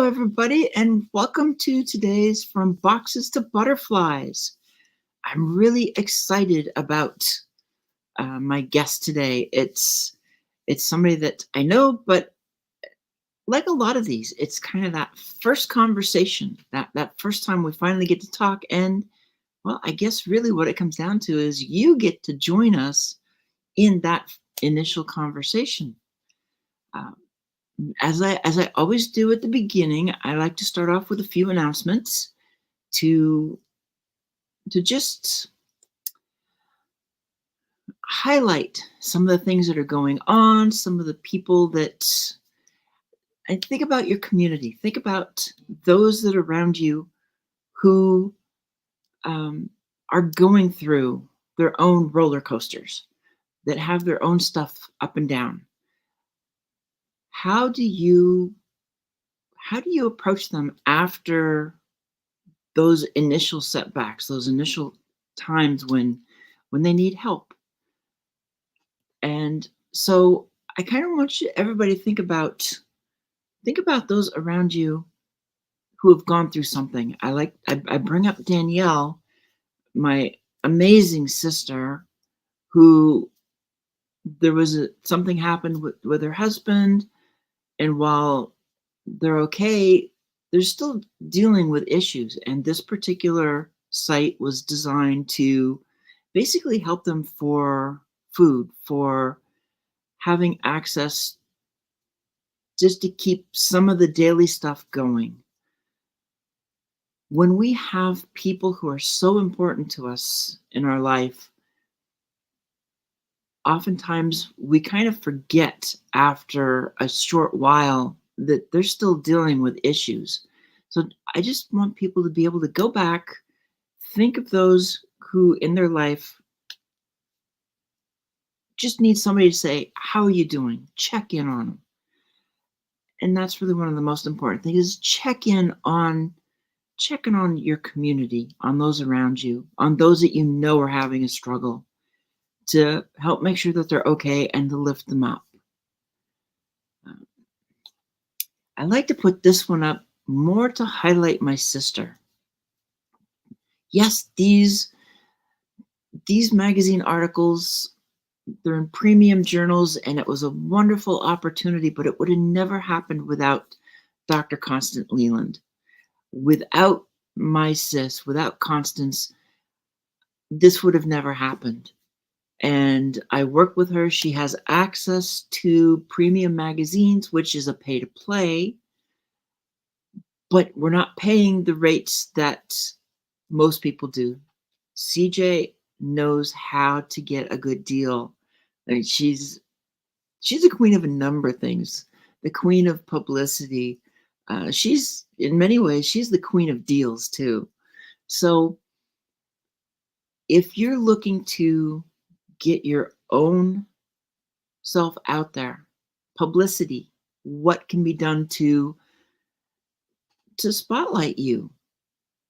everybody, and welcome to today's From Boxes to Butterflies. I'm really excited about my guest today. It's somebody that I know, but like a lot of these, it's kind of that first conversation, that first time we finally get to talk. And well, I guess really what it comes down to is you get to join us in that initial conversation. Uh, as I always do at the beginning, I like to start off with a few announcements to just highlight some of the things that are going on, some of the people that and think about your community. Think about those that are around you who are going through their own roller coasters, that have their own stuff up and down. How do you approach them after those initial setbacks, those initial times when they need help? And so I kind of want everybody to think about those around you who have gone through something. I bring up Danielle, my amazing sister, who there was something happened with her husband, and while they're okay, they're still dealing with issues. And this particular site was designed to basically help them for food, for having access, just to keep some of the daily stuff going. When we have people who are so important to us in our life, oftentimes we kind of forget after a short while that they're still dealing with issues. So I just want people to be able to go back, think of those who in their life just need somebody to say, "How are you doing?" Check in on them. And that's really one of the most important things, is checking on your community, on those around you, on those that you know are having a struggle, to help make sure that they're okay and to lift them up. I like to put this one up more to highlight my sister. Yes, these magazine articles, they're in premium journals, and it was a wonderful opportunity, but it would have never happened without Dr. Constance Leland. Without my sis, without Constance, this would have never happened. And I work with her. She has access to premium magazines, which is a pay to play, but we're not paying the rates that most people do. CJ knows how to get a good deal. I mean, she's a queen of a number of things. The queen of publicity. She's, in many ways, she's the queen of deals too. So if you're looking to get your own self out there, publicity, what can be done to spotlight you,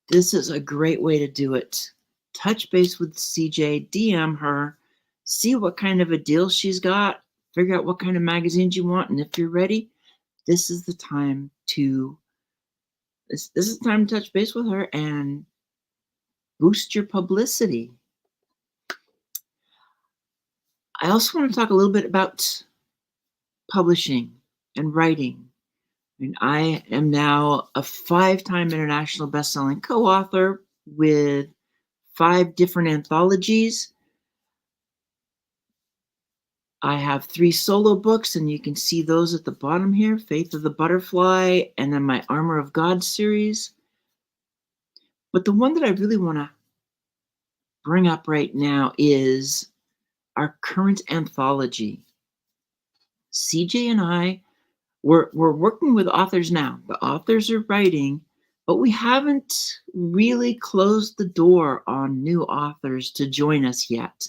this is a great way to do it. Touch base with CJ, DM her, see what kind of a deal she's got, figure out what kind of magazines you want, and if you're ready, this is the time to touch base with her and boost your publicity. I also want to talk a little bit about publishing and writing. I mean, I am now a 5-time international best-selling co-author with 5 different anthologies. I have 3 solo books, and you can see those at the bottom here: Faith of the Butterfly, and then my Armor of God series. But the one that I really want to bring up right now is our current anthology. CJ and I, we're working with authors now. The authors are writing, but we haven't really closed the door on new authors to join us yet.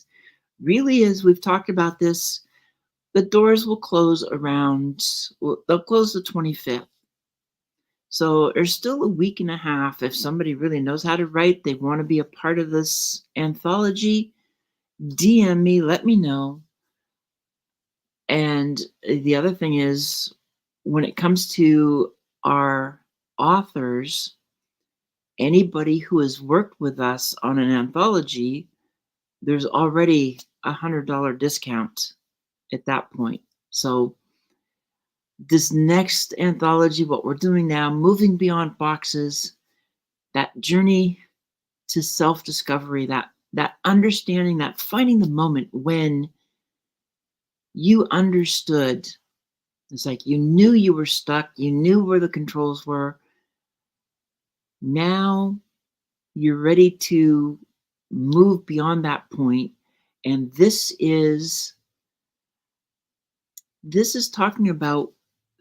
Really, as we've talked about this, the doors will close they'll close the 25th. So there's still a week and a half. If somebody really knows how to write, they want to be a part of this anthology, DM me, let me know. And the other thing is, when it comes to our authors, anybody who has worked with us on an anthology, there's already $100 discount at that point. So this next anthology, what we're doing now, moving beyond boxes, that journey to self-discovery, that understanding, that finding the moment when you understood. It's like you knew you were stuck, you knew where the controls were. Now you're ready to move beyond that point. And this is talking about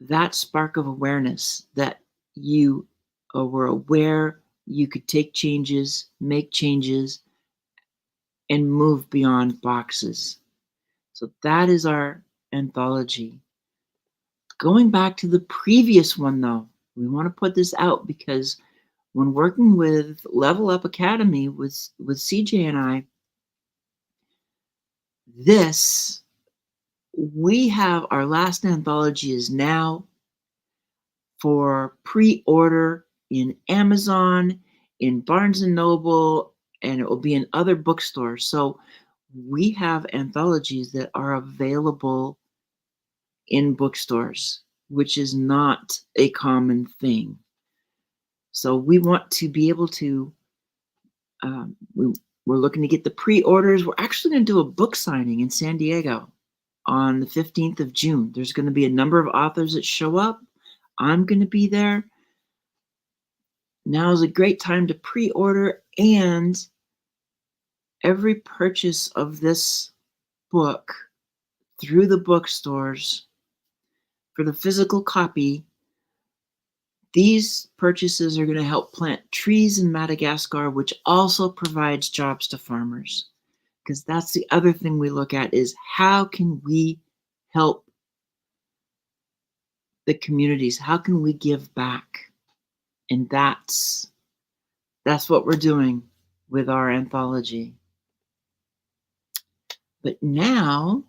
that spark of awareness that you were aware you could take changes, make changes, and move beyond boxes. So that is our anthology. Going back to the previous one, though, we want to put this out because when working with Level Up Academy with CJ and I, we have our last anthology is now for pre-order in Amazon, in Barnes and Noble, and it will be in other bookstores. So we have anthologies that are available in bookstores, which is not a common thing. So we want to be able to, we're looking to get the pre-orders. We're actually going to do a book signing in San Diego on the 15th of June. There's going to be a number of authors that show up. I'm going to be there. Now is a great time to pre-order, and every purchase of this book through the bookstores for the physical copy, these purchases are going to help plant trees in Madagascar, which also provides jobs to farmers. Because that's the other thing we look at is how can we help the communities? How can we give back? And that's what we're doing with our anthology. But now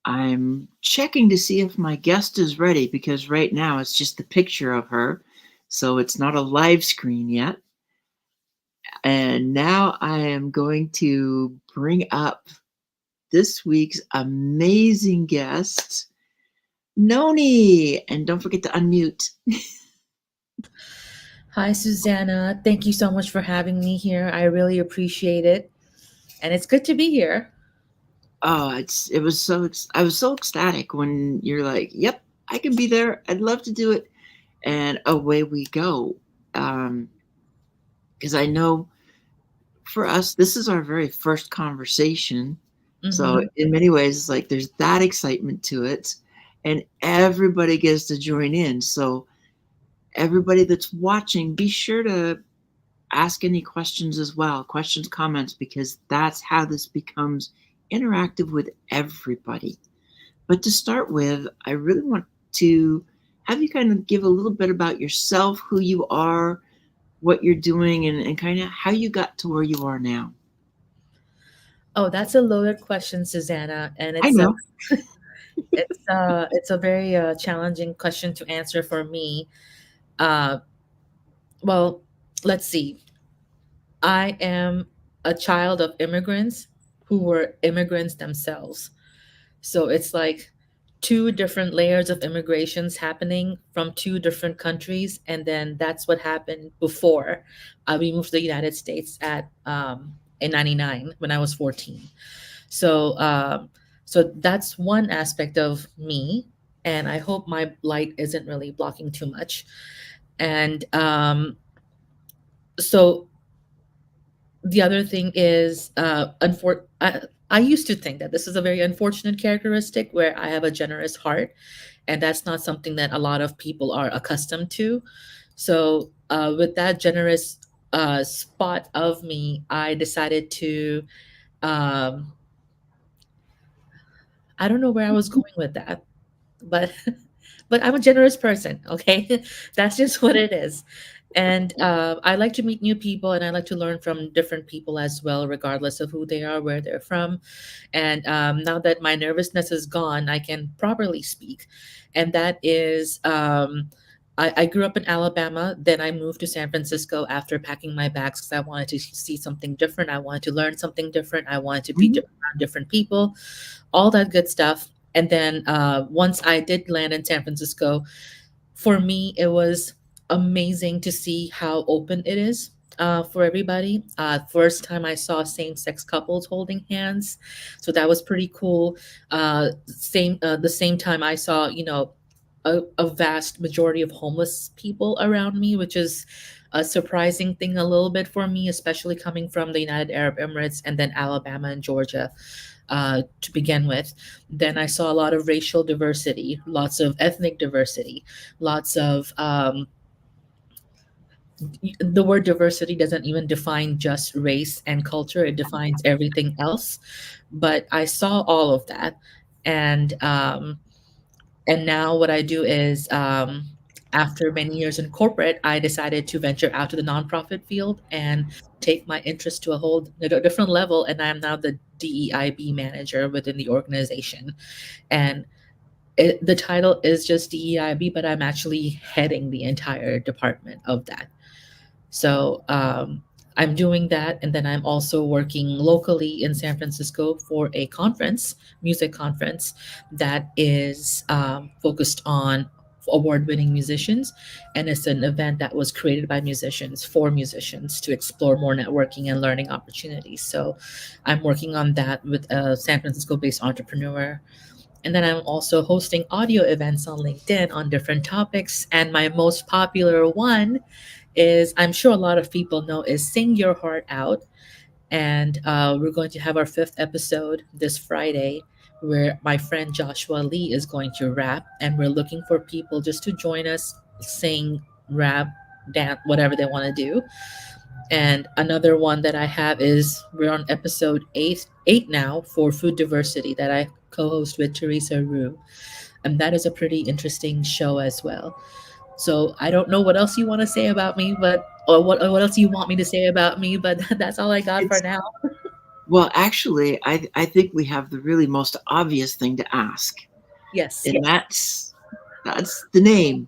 I'm checking to see if my guest is ready, because right now it's just a picture of her. So it's not a live screen yet. And now I am going to bring up this week's amazing guest, Noni. And don't forget to unmute. Hi, Susanna. Thank you so much for having me here. I really appreciate it. And it's good to be here. Oh, I was so ecstatic when you're like, "Yep, I can be there. I'd love to do it," and away we go. Because I know for us, this is our very first conversation, so Hmm. in many ways, it's like there's that excitement to it, and everybody gets to join in. So everybody that's watching, be sure to ask any questions as well, questions, comments, because that's how this becomes interactive with everybody. But to start with, I really want to have you kind of give a little bit about yourself, who you are, what you're doing, and kind of how you got to where you are now. Oh, that's a loaded question, Susanna, and I know. it's a very challenging question to answer for me. Uh, well, let's see. I am a child of immigrants who were immigrants themselves. So it's like two different layers of immigrations happening from two different countries, and then that's what happened before we moved to the United States at in '99 when I was 14. So so that's one aspect of me, and I hope my light isn't really blocking too much. And so the other thing is, I used to think that this is a very unfortunate characteristic where I have a generous heart, and that's not something that a lot of people are accustomed to. So, with that generous spot of me, I decided to. Um, I don't know where I was going with that, but but I'm a generous person. Okay, that's just what it is. And I like to meet new people, and I like to learn from different people as well, regardless of who they are, where they're from. And now that my nervousness is gone, I can properly speak, and that is I grew up in Alabama. Then I moved to San Francisco after packing my bags because I wanted to see something different. I wanted to learn something different. I wanted to be Mhm. around different people, all that good stuff. And then once I did land in San Francisco, for me, it was amazing to see how open it is for everybody. First time I saw same sex couples holding hands, so that was pretty cool. The same time I saw, a vast majority of homeless people around me, which is a surprising thing a little bit for me, especially coming from the United Arab Emirates and then Alabama and Georgia to begin with. Then I saw a lot of racial diversity, lots of ethnic diversity, lots of the word diversity doesn't even define just race and culture, it defines everything else. But I saw all of that. And now what I do is, after many years in corporate, I decided to venture out to the nonprofit field and take my interest to a different level. And I'm now the DEIB manager within the organization. And the title is just DEIB, but I'm actually heading the entire department of that. So I'm doing that, and then I'm also working locally in San Francisco for a conference, music conference, that is focused on award-winning musicians, and it's an event that was created by musicians for musicians to explore more networking and learning opportunities. So I'm working on that with a San Francisco-based entrepreneur. And then I'm also hosting audio events on LinkedIn on different topics. And my most popular one is, I'm sure a lot of people know, is Sing Your Heart Out. And we're going to have our fifth episode this Friday, where my friend Joshua Lee is going to rap. And we're looking for people just to join us, sing, rap, dance, whatever they want to do. And another one that I have is, we're on episode eight now, for food diversity, that I co-host with Teresa Rue, and that is a pretty interesting show as well. So I don't know what else you want to say about me, but or what else you want me to say about me, but that's all I got for It's now. Well, actually, I think we have the really most obvious thing to ask, Yes. and that's the name,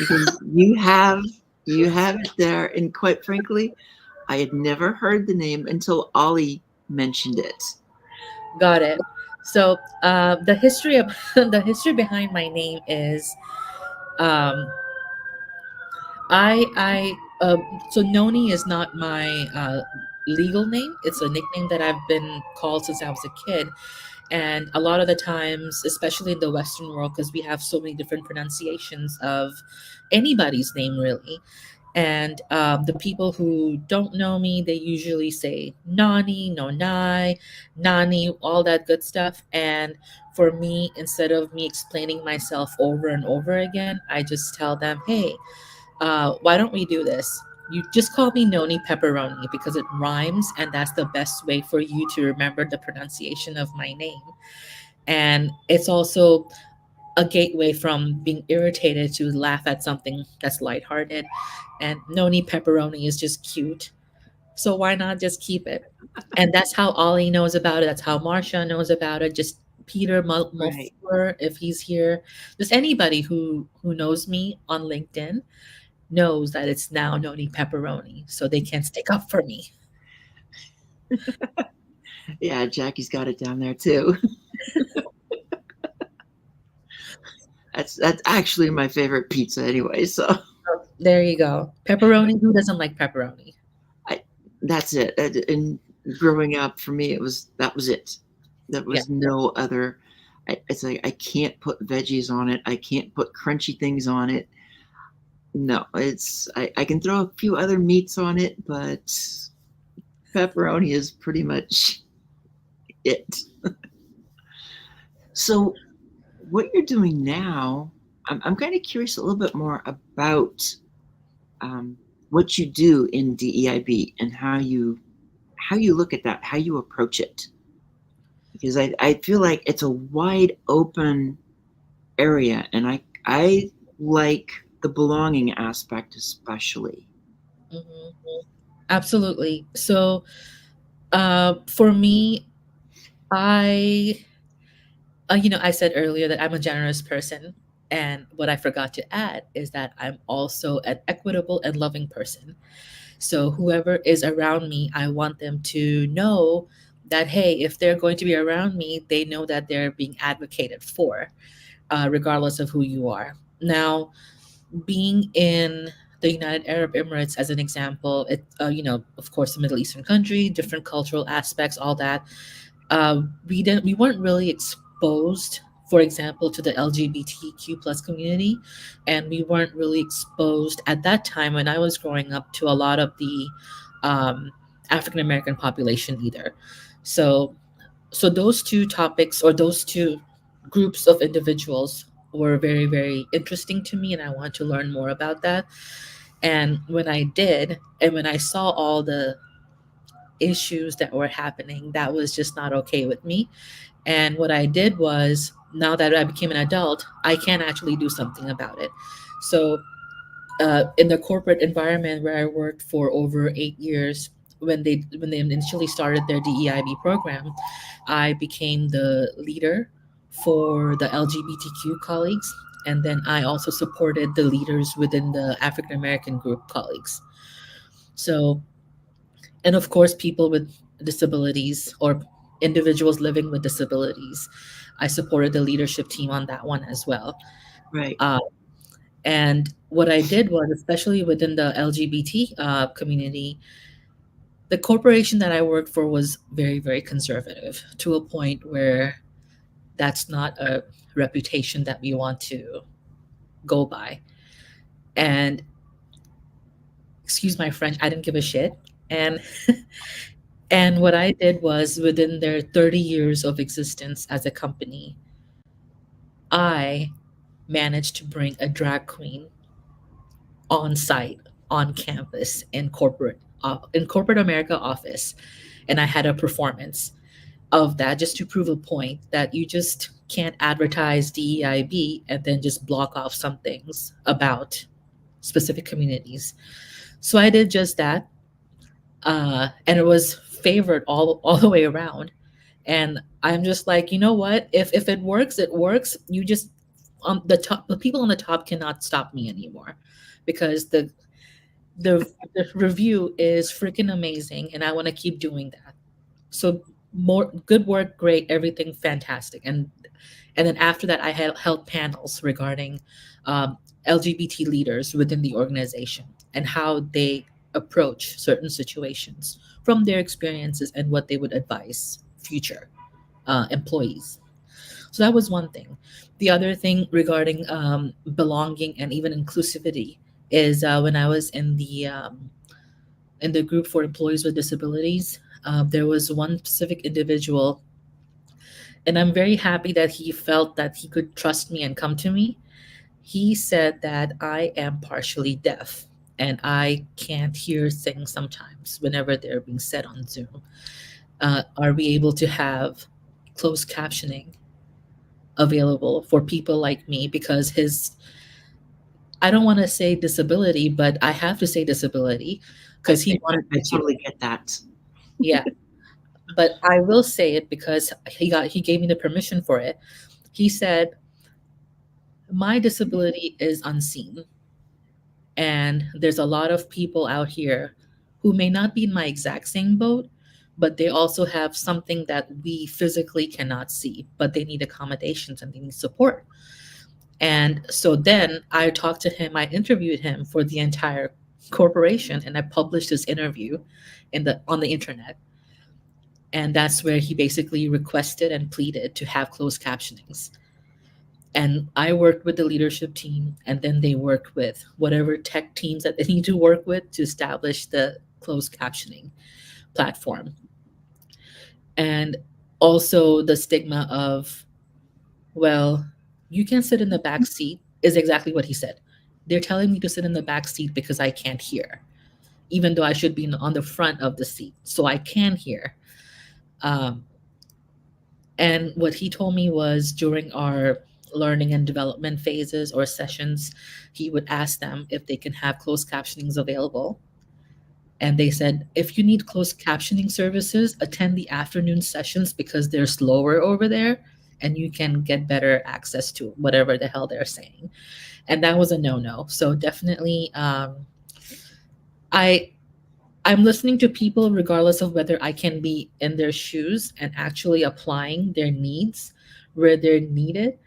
because you have it there, and quite frankly, I had never heard the name until Ollie mentioned it. Got it. So the history of the history behind my name is, um, I so Noni is not my legal name. It's a nickname that I've been called since I was a kid. And a lot of the times, especially in the Western world, because we have so many different pronunciations of anybody's name, really. And the people who don't know me, they usually say Nani, Nonai, Nani, all that good stuff. And for me, instead of me explaining myself over and over again, I just tell them, hey, why don't we do this? You just call me Noni Pepperoni because it rhymes, and that's the best way for you to remember the pronunciation of my name. And it's also a gateway from being irritated to laugh at something that's lighthearted. And Noni Pepperoni is just cute. So why not just keep it? And that's how Ollie knows about it. That's how Marsha knows about it. Just Peter Right. Mulfuller, if he's here, just anybody who knows me on LinkedIn knows that it's now Noni Pepperoni, so they can stick up for me. Yeah, Jackie's got it down there too. That's actually my favorite pizza anyway. So There you go. Pepperoni. Who doesn't like pepperoni? I, that's it. And growing up, for me, that was it. That Yeah. was no other. It's like I can't put veggies on it. I can't put crunchy things on it. No, I can throw a few other meats on it, but pepperoni is pretty much it. So what you're doing now, I'm kind of curious a little bit more about um, what you do in DEIB and how you look at that, how you approach it, because I feel like it's a wide open area, and I like the belonging aspect especially. Hmm. Absolutely. So, for me, I, I said earlier that I'm a generous person, And what I forgot to add is that I'm also an equitable and loving person. So whoever is around me, I want them to know that, hey, if they're going to be around me, they know that they're being advocated for, regardless of who you are. Now, being in the United Arab Emirates, as an example, of course, a Middle Eastern country, different cultural aspects, all that. We weren't really exposed, for example, to the LGBTQ plus community, and we weren't really exposed at that time when I was growing up to a lot of the um, African American population either. So, so those two topics, or those two groups of individuals, were very, very interesting to me, and I want to learn more about that. And when I did, and when I saw all the issues that were happening, that was just not okay with me. And what I did was, now that I became an adult, I can actually do something about it. So, in the corporate environment where I worked for over 8 years, when they initially started their DEIB program, I became the leader for the LGBTQ colleagues, and then I also supported the leaders within the African American group colleagues. So, and of course, people with disabilities, or individuals living with disabilities, I supported the leadership team on that one as well. Right. Uh, and what I did was, especially within the LGBT community, the corporation that I worked for was very, very conservative, to a point where that's not a reputation that we want to go by. And excuse my French, I didn't give a shit. And and what I did was, within their 30 years of existence as a company, I managed to bring a drag queen on site, on campus, in corporate America office, and I had a performance of that, just to prove a point that you just can't advertise DEIB and then just block off some things about specific communities. So I did just that, and it was favored all the way around. And I'm just like, you know what? If it works, it works. You just, the people on the top cannot stop me anymore, because the review is freaking amazing, and I want to keep doing that. So, more good work, great, everything fantastic. And then after that, I had held panels regarding LGBT leaders within the organization, and how they approach certain situations from their experiences, and what they would advise future employees. So that was one thing. The other thing regarding belonging and even inclusivity is, when I was in the group for employees with disabilities, there was one specific individual, and I'm very happy that he felt that he could trust me and come to me. He said that I am partially deaf, and I can't hear things sometimes whenever they're being said on Zoom. Are we able to have closed captioning available for people like me? Because I don't want to say disability, but I have to say disability, because he wanted I me to. totally get that. Yeah, but I will say it because he gave me the permission for it. He said, my disability is unseen, and there's a lot of people out here who may not be in my exact same boat, but they also have something that we physically cannot see, but they need accommodations and they need support. And so then I talked to him, I interviewed him for the entire corporation, and I published his interview on the internet. And that's where he basically requested and pleaded to have closed captionings. And I worked with the leadership team, and then they worked with whatever tech teams that they need to work with to establish the closed captioning platform. And also the stigma of, well, you can sit in the back seat, is exactly what he said. They're telling me to sit in the back seat because I can't hear, even though I should be on the front of the seat, so I can hear. Um, and what he told me was, during our learning and development phases or sessions, he would ask them if they can have closed captionings available. And they said, if you need closed captioning services, attend the afternoon sessions because they're slower over there. and you can get better access to whatever the hell they're saying. And that was a no-no. So definitely, I I'm listening to people regardless of whether I can be in their shoes and actually applying their needs where they're needed.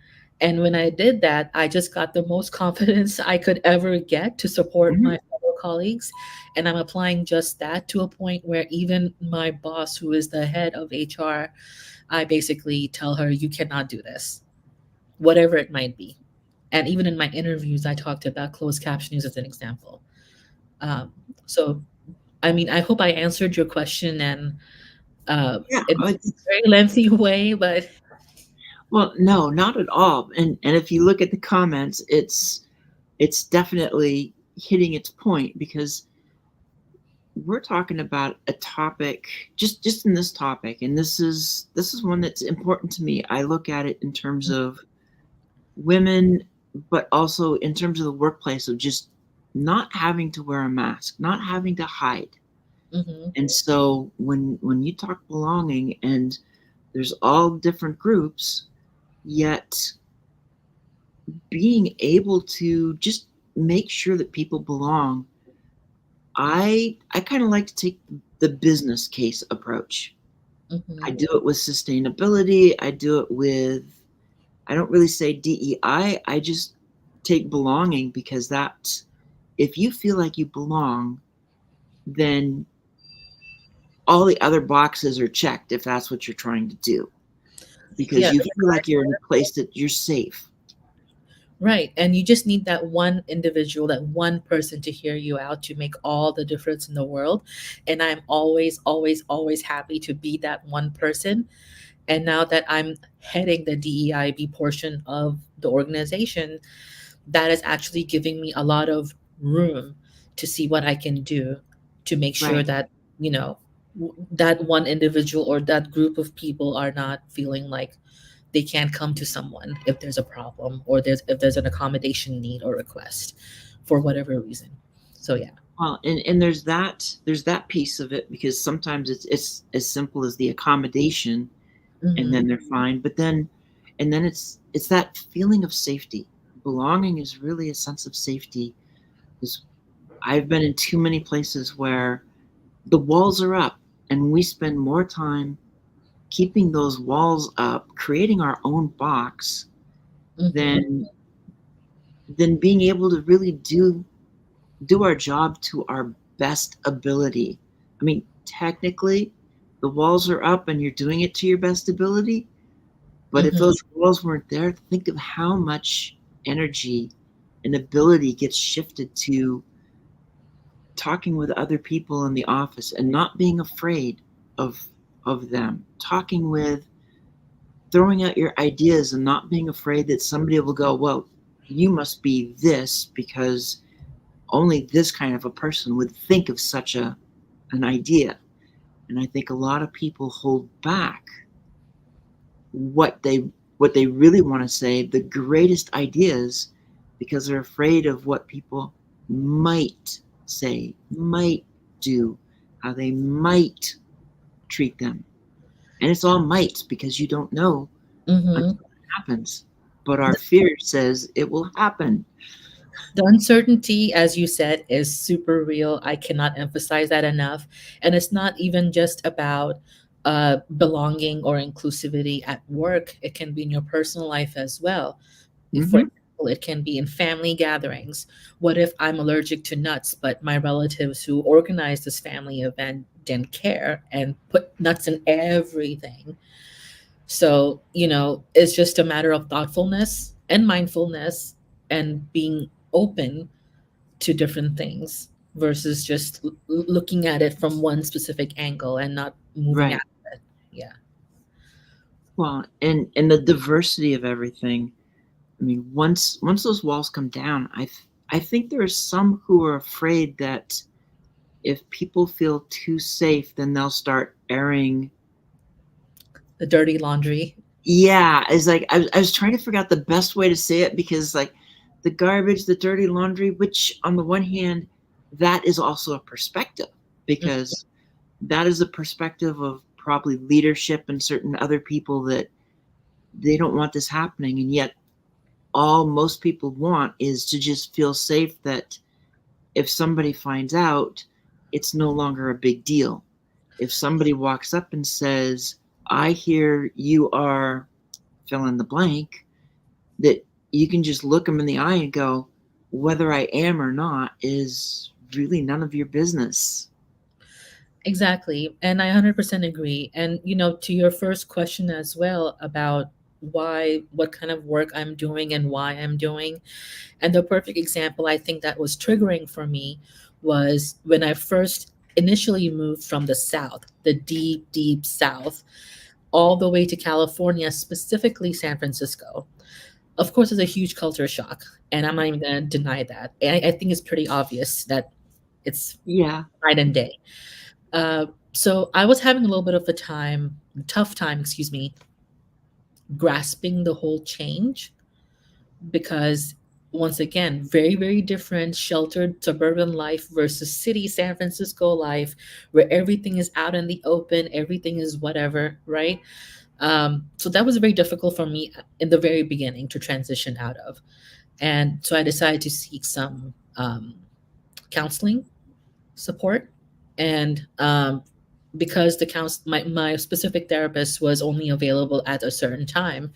And when I did that, I just got the most confidence I could ever get to support Mhm. my fellow colleagues. And I'm applying just that to a point where even my boss, who is the head of HR, I basically tell her, you cannot do this, whatever it might be. And even in my interviews, I talked about closed captioning as an example. Um, so I mean, I hope I answered your question and Yeah. in a very lengthy way, but Well, no, not at all. And if you look at the comments, it's definitely hitting its point because we're talking about a topic just in this topic, and this is one that's important to me. I look at it in terms of women, but also in terms of the workplace of just not having to wear a mask, not having to hide. mhm, And so when you talk belonging and there's all different groups, yet being able to just make sure that people belong, I kind of like to take the business case approach. I mhm, do it with sustainability. I do it with, I don't really say DEI. I just take belonging because that, if you feel like you belong, then all the other boxes are checked if that's what you're trying to do because yeah, you feel like you're in a place that you're safe. right. And you just need that one individual, that one person to hear you out to make all the difference in the world. And I'm always, always, always happy to be that one person. And now that I'm heading the DEIB portion of the organization, that is actually giving me a lot of room to see what I can do to make sure Right. that, that one individual or that group of people are not feeling like they can't come to someone if there's a problem or if there's an accommodation need or request for whatever reason. So yeah. Well, and there's that piece of it because sometimes it's as simple as the accommodation and Hmm. then they're fine. But then and then it's that feeling of safety. Belonging is really a sense of safety. Because I've been in too many places where the walls are up and we spend more time keeping those walls up, creating our own box Hmm. than being able to really do our job to our best ability. I mean, technically, the walls are up and you're doing it to your best ability. But if Hmm. those walls weren't there, think of how much energy and ability gets shifted to talking with other people in the office and not being afraid of them, talking with, throwing out your ideas and not being afraid that somebody will go, well, you must be this because only this kind of a person would think of such an idea. And I think a lot of people hold back what they really want to say, the greatest ideas, because they're afraid of what people might say, might do, how they might treat them. And it's all might because you don't know until Hmm. it happens. But our fear says it will happen. The uncertainty, as you said, is super real. I cannot emphasize that enough. And it's not even just about belonging or inclusivity at work, it can be in your personal life as well. For Mm-hmm. example, it can be in family gatherings. What if I'm allergic to nuts, but my relatives who organized this family event didn't care and put nuts in everything? So, it's just a matter of thoughtfulness and mindfulness and being open to different things versus just looking at it from one specific angle and not moving out Right. of it. Yeah. Well, and the diversity of everything. I mean, once those walls come down, I think there are some who are afraid that if people feel too safe, then they'll start airing. The dirty laundry. Yeah, it's like I was trying to figure out the best way to say it because like the garbage, the dirty laundry, which on the one hand, that is also a perspective because that is a perspective of probably leadership and certain other people that they don't want this happening, and yet all most people want is to just feel safe that if somebody finds out, it's no longer a big deal. If somebody walks up and says, I hear you are fill in the blank, that you can just look them in the eye and go, whether I am or not is really none of your business. Exactly. And I 100% agree. And, to your first question as well about what kind of work I'm doing and why I'm doing. And the perfect example I think that was triggering for me was when I first initially moved from the South, the deep, deep South, all the way to California, specifically San Francisco. Of course, it's a huge culture shock. And I'm not even going to deny that. I think it's pretty obvious that it's Yeah. night and day. So I was having a little bit of a tough time, excuse me, grasping the whole change because once again, very, very different sheltered suburban life versus city San Francisco life where everything is out in the open, everything is whatever, right? So that was very difficult for me in the very beginning to transition out of. And so I decided to seek some counseling support. And because my specific therapist was only available at a certain time,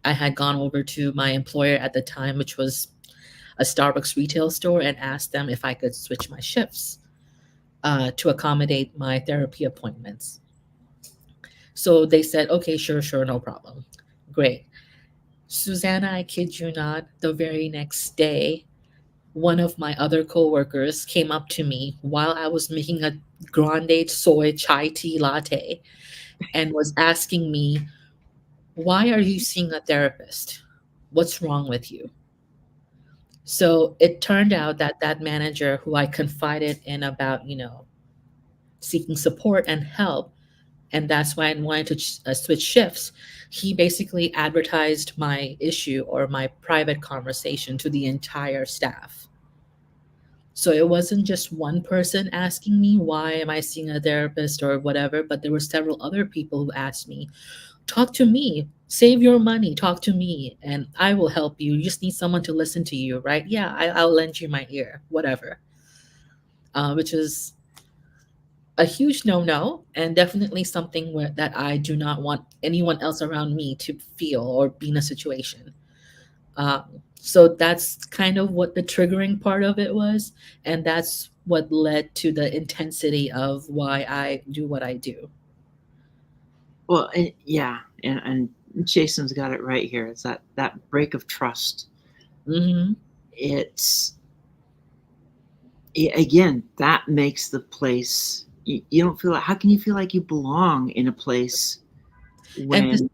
I had gone over to my employer at the time, which was a Starbucks retail store, and asked them if I could switch my shifts to accommodate my therapy appointments. So they said, okay, sure, sure, no problem. Great. Susanna, I kid you not, the very next day, one of my other coworkers came up to me while I was making a grande soy chai tea latte and was asking me, why are you seeing a therapist? What's wrong with you? So it turned out that that manager who I confided in about, seeking support and help, and that's why I wanted to switch shifts, he basically advertised my issue or my private conversation to the entire staff. So it wasn't just one person asking me, why am I seeing a therapist or whatever, but there were several other people who asked me, talk to me, save your money, talk to me, and I will help you. You just need someone to listen to you, right? Yeah, I'll lend you my ear, whatever. Which is a huge no-no and definitely something that I do not want anyone else around me to feel or be in a situation. Um, so that's kind of what the triggering part of it was, and that's what led to the intensity of why I do what I do. Well, yeah, and Jason's got it right here. It's that break of trust. Hmm. It's again that makes the place. You don't feel like, how can you feel like you belong in a place And this, when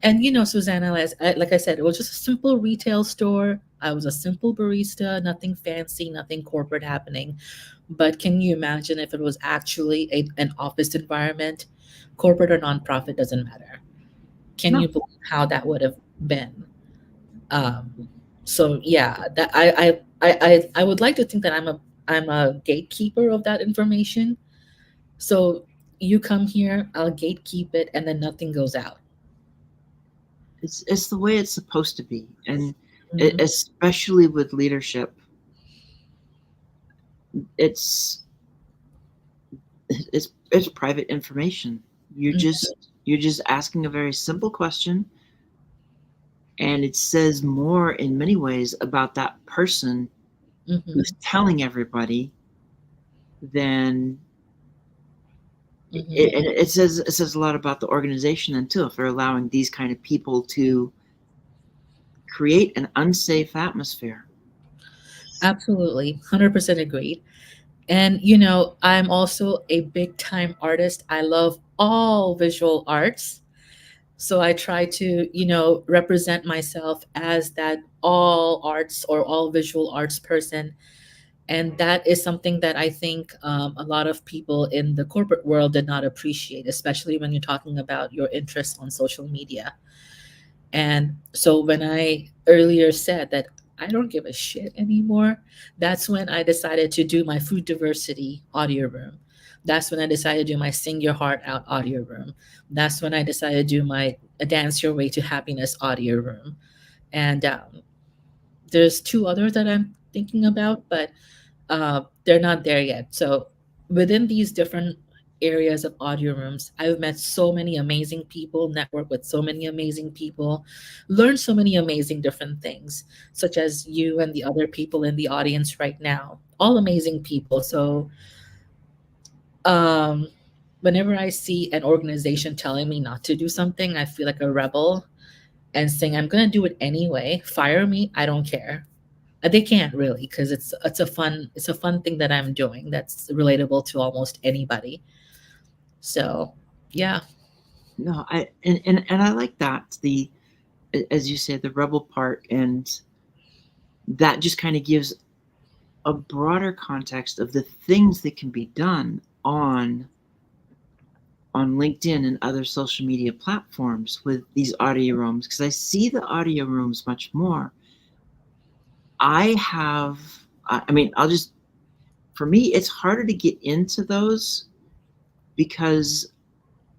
and Susanna, like I said, it was just a simple retail store. I was a simple barista, nothing fancy, nothing corporate happening. But can you imagine if it was actually an office environment, corporate or nonprofit, doesn't matter. Can no? you believe how that would have been? Um, so yeah, that I would like to think that I'm a gatekeeper of that information. So you come here, I'll gatekeep it, and then nothing goes out. It's the way it's supposed to be, and Mhm, especially with leadership, it's it's private information. You're mhm, just you're just asking a very simple question, and it says more in many ways about that person who's mhm, telling everybody than mhm. and it says a lot about the organization then too, if they're allowing these kind of people to create an unsafe atmosphere. Absolutely, 100% agreed. And I'm also a big time artist. I love all visual arts. So I try to, represent myself as that all arts or all visual arts person. And that is something that I think a lot of people in the corporate world did not appreciate, especially when you're talking about your interests on social media. And so when I earlier said that I don't give a shit anymore. That's when I decided to do my food diversity audio room. That's when I decided to do my Sing Your Heart Out audio room. That's when I decided to do my Dance Your Way to Happiness audio room. And there's two others that I'm thinking about, but they're not there yet. So within these different areas of audio rooms, I've met so many amazing people, networked with so many amazing people, learned so many amazing different things, such as you and the other people in the audience right now. All amazing people. So um, whenever I see an organization telling me not to do something, I feel like a rebel and saying I'm gonna do it anyway. Fire me, I don't care. They can't really because it's a fun thing that I'm doing that's relatable to almost anybody. So yeah. No, and I like that, as you say, the rebel part, and that just kind of gives a broader context of the things that can be done on LinkedIn and other social media platforms with these audio rooms, because I see the audio rooms much more. I have, I mean, for me, it's harder to get into those because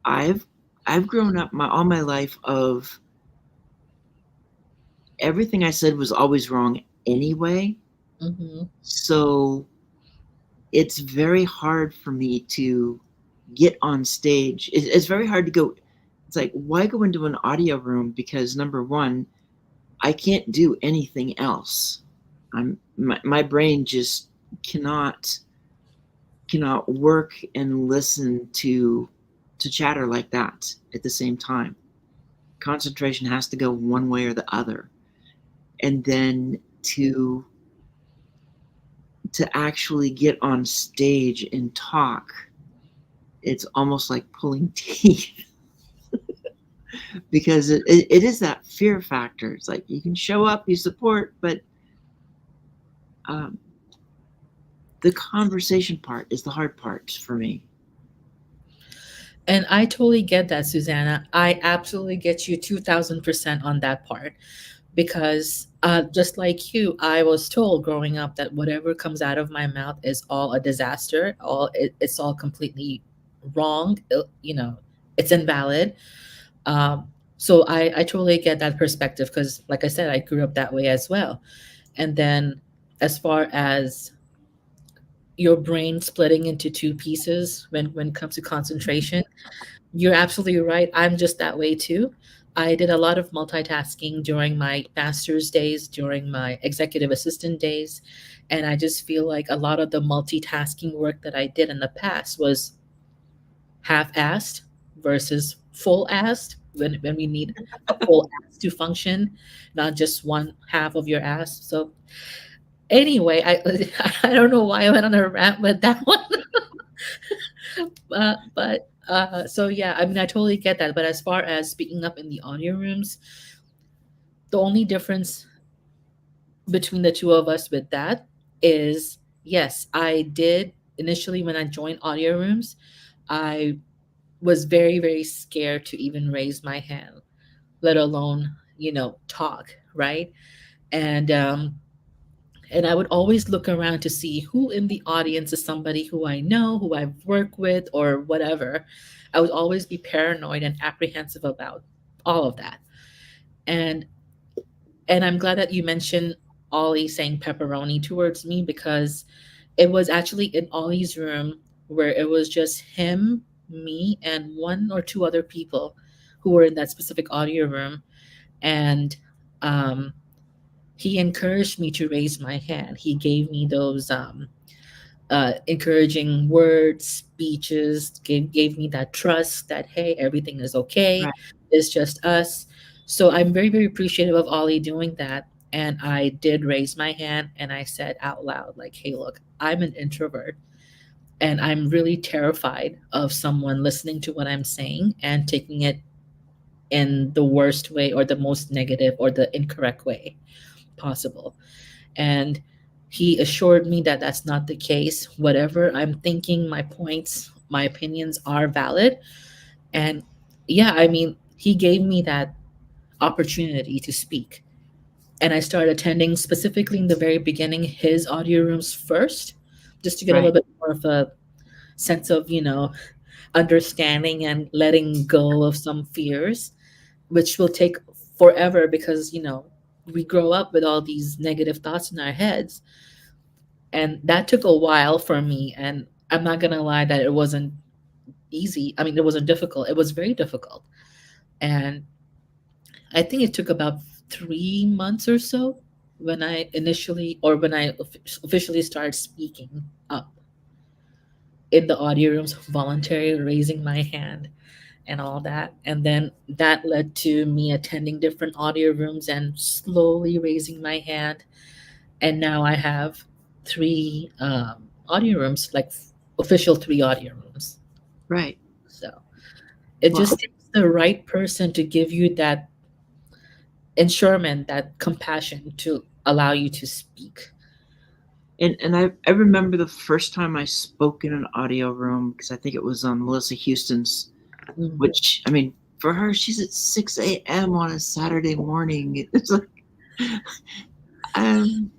I've I've grown up all my life of everything I said was always wrong anyway. Hmm. So it's very hard for me to get on stage. It's very hard to go. It's like, why go into an audio room? Because number one, I can't do anything else. My brain just cannot cannot work and listen to chatter like that at the same time. Concentration has to go one way or the other. And then to actually get on stage and talk, it's almost like pulling teeth because it is that fear factor. It's like you can show up, you support, but um, the conversation part is the hard part for me. And I totally get that, Susanna. I absolutely get you 2000% on that part because just like you, I was told growing up that whatever comes out of my mouth is all a disaster. It's all completely wrong. You know, it's invalid. Um, so I totally get that perspective because, like I said, I grew up that way as well. And then, as far as your brain splitting into two pieces when it comes to concentration, you're absolutely right. I'm just that way too. I did a lot of multitasking during my master's days, during my executive assistant days. And I just feel like a lot of the multitasking work that I did in the past was half assed versus full assed when we need a full ass to function, not just one half of your ass. So anyway, I don't know why I went on a rant with that one. But so yeah, I mean I totally get that. But as far as speaking up in the audio rooms, the only difference between the two of us with that is yes, I did initially when I joined audio rooms, I was very, very scared to even raise my hand, let alone, talk, right? And and I would always look around to see who in the audience is somebody who I know, who I've worked with, or whatever. I would always be paranoid and apprehensive about all of that. And I'm glad that you mentioned Ollie saying pepperoni towards me because it was actually in Ollie's room where it was just him, me, and one or two other people who were in that specific audio room. And um, he encouraged me to raise my hand. He gave me those encouraging words, speeches, gave me that trust that, hey, everything is okay. Right. It's just us. So I'm very, very appreciative of Ollie doing that. And I did raise my hand and I said out loud, like, hey, look, I'm an introvert and I'm really terrified of someone listening to what I'm saying and taking it in the worst way or the most negative or the incorrect way possible. And he assured me that that's not the case. Whatever I'm thinking, my points, my opinions are valid. And yeah, I mean, he gave me that opportunity to speak. And I started attending specifically in the very beginning his audio rooms first, just to get a little Right. bit more of a sense of, understanding and letting go of some fears, which will take forever because, we grow up with all these negative thoughts in our heads. And that took a while for me. And I'm not going to lie that it wasn't easy. I mean, it wasn't difficult, it was very difficult. And I think it took about 3 months or so when I officially started speaking up in the audio rooms, voluntarily raising my hand and all that. And then that led to me attending different audio rooms and slowly raising my hand. And now I have three audio rooms, like official three audio rooms. Right. So it Well, just takes the right person to give you that ensurement, that compassion to allow you to speak. and I remember the first time I spoke in an audio room because I think it was on Melissa Houston's, Mhm. which I mean, for her, she's at 6 a.m. on a Saturday morning. It's like, um,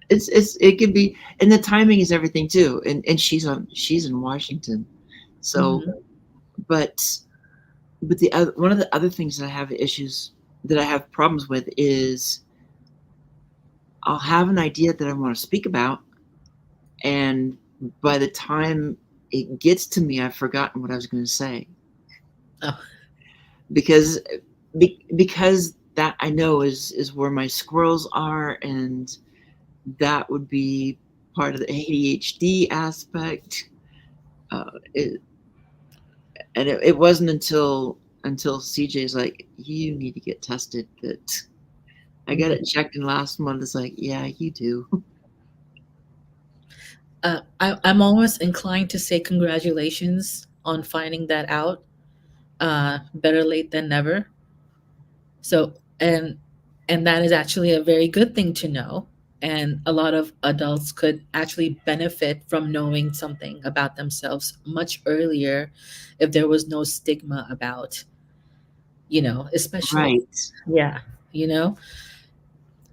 it could be, and the timing is everything too. And she's in Washington, so Mhm. but the other, one of the other things that I have problems with is I'll have an idea that I want to speak about, and by the time it gets to me, I've forgotten what I was going to say Oh, because because that I know is where my squirrels are, and that would be part of the ADHD aspect. It, and it wasn't until CJ's like, you need to get tested, that I got it mhm. checked in last month. It's like, yeah, you do. I'm almost inclined to say congratulations on finding that out. Better late than never. So, and that is actually a very good thing to know. And a lot of adults could actually benefit from knowing something about themselves much earlier if there was no stigma about, especially, Right. yeah, you know.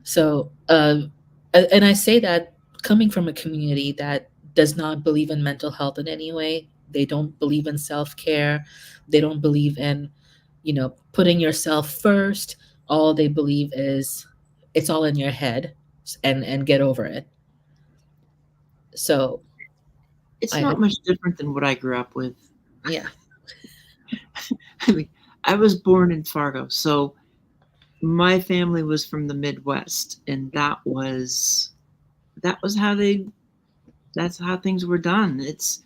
So, and I say that coming from a community that does not believe in mental health in any way, they don't believe in self care, they don't believe in, putting yourself first. All they believe is it's all in your head, and get over it. So, It's I not much different than what I grew up with. yeah, I mean, I was born in Fargo, so my family was from the Midwest, and that was how they that's how things were done. It's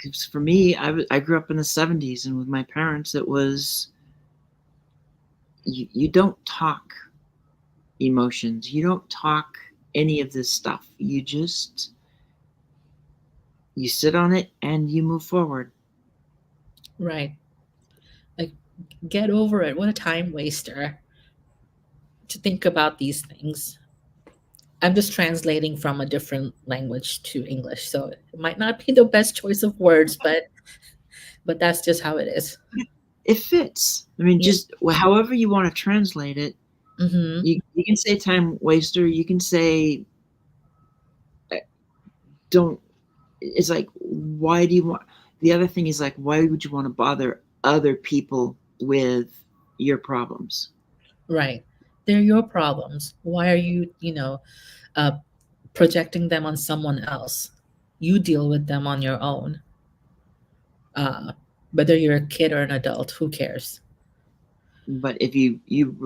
'cause for me, I grew up in the 70s, and with my parents, it was you don't talk emotions, you don't talk any of this stuff. You sit on it and you move forward. right. Like, get over it. What a time waster to think about these things. I'm just translating from a different language to English, so it might not be the best choice of words, but that's just how it is. It fits. I mean, Yeah. just however you want to translate it. Mhm. You can say time waster. You can say uh, don't. It's like, why do you want? The other thing is like, why would you want to bother other people with your problems? Right. They're your problems. Why are you, uh, projecting them on someone else? You deal with them on your own. Uh, Whether you're a kid or an adult, who cares? But if you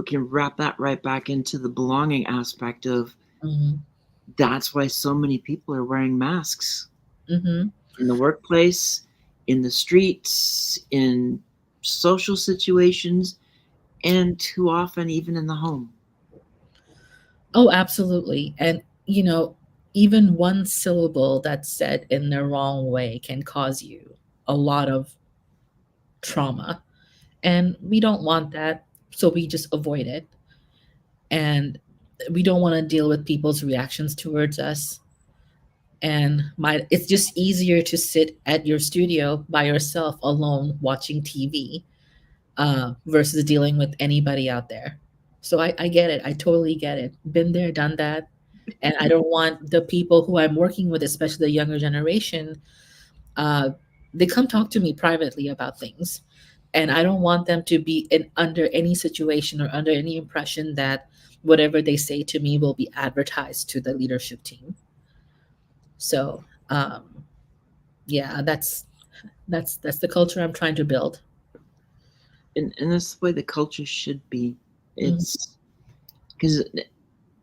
can wrap that right back into the belonging aspect of, Mhm. that's why so many people are wearing masks Mhm. in the workplace, in the streets, in social situations, and too often even in the home. Oh, absolutely. And, even one syllable that's said in the wrong way can cause you a lot of trauma. And we don't want that, so we just avoid it. And we don't want to deal with people's reactions towards us. And it's just easier to sit at your studio by yourself alone watching TV, versus dealing with anybody out there. So I get it. I totally get it. Been there, done that. And I don't want the people who I'm working with, especially the younger generation, uh, they come talk to me privately about things. And I don't want them to be in under any situation or under any impression that whatever they say to me will be advertised to the leadership team. So yeah, that's the culture I'm trying to build. And that's the way the culture should be. Mhm, It's because,